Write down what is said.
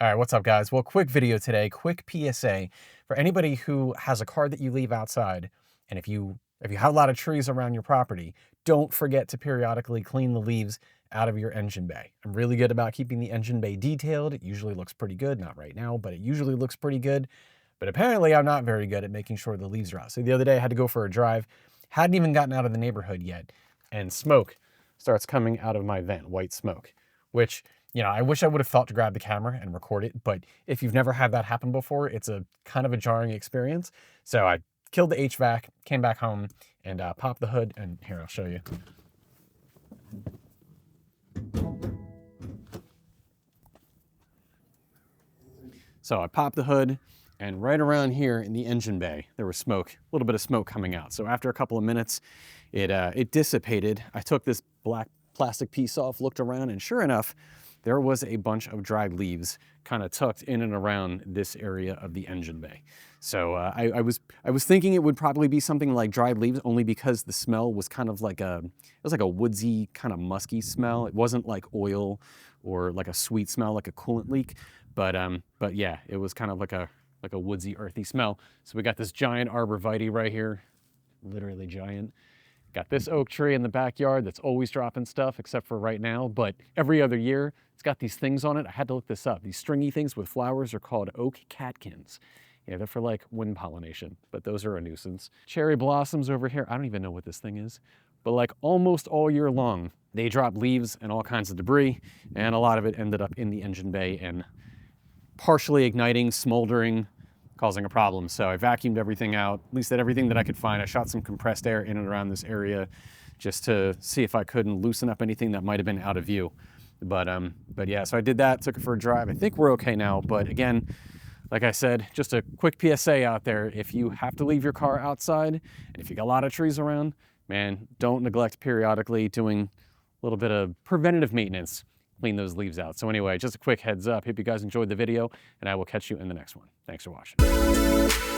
All right, what's up guys? Well, quick video today, quick PSA for anybody who has a car that you leave outside. And if you have a lot of trees around your property, don't forget to periodically clean the leaves out of your engine bay. I'm really good about keeping the engine bay detailed. It usually looks pretty good, not right now, but it usually looks pretty good. But apparently I'm not very good at making sure the leaves are out. So the other day I had to go for a drive, hadn't even gotten out of the neighborhood yet, and smoke starts coming out of my vent, white smoke, which, you know, I wish I would have thought to grab the camera and record it, but if you've never had that happen before, it's a kind of a jarring experience. So I killed the HVAC, came back home, and popped the hood, and here, I'll show you. So I popped the hood, and right around here in the engine bay, there was smoke, a little bit of smoke coming out. So after a couple of minutes, it dissipated. I took this black plastic piece off, looked around, and sure enough, there was a bunch of dried leaves kind of tucked in and around this area of the engine bay. So I was thinking it would probably be something like dried leaves, only because the smell was kind of like it was like a woodsy, kind of musky smell. It wasn't like oil or like a sweet smell, like a coolant leak. But yeah, it was kind of like a woodsy, earthy smell. So we got this giant arborvitae right here, literally giant. Got this oak tree in the backyard that's always dropping stuff, except for right now, but every other year, it's got these things on it. I had to look this up. These stringy things with flowers are called oak catkins. Yeah, they're for like wind pollination, but those are a nuisance. Cherry blossoms over here. I don't even know what this thing is, but like almost all year long, they drop leaves and all kinds of debris, and a lot of it ended up in the engine bay and partially igniting, smoldering, causing a problem. So I vacuumed everything out, at least everything that I could find. I shot some compressed air in and around this area just to see if I couldn't loosen up anything that might have been out of view. But yeah, so I did that, took it for a drive. I think we're okay now, but again, like I said, just a quick PSA out there. If you have to leave your car outside, and if you got a lot of trees around, man, don't neglect periodically doing a little bit of preventative maintenance. Clean those leaves out. So anyway, just a quick heads up. Hope you guys enjoyed the video, and I will catch you in the next one. Thanks for watching.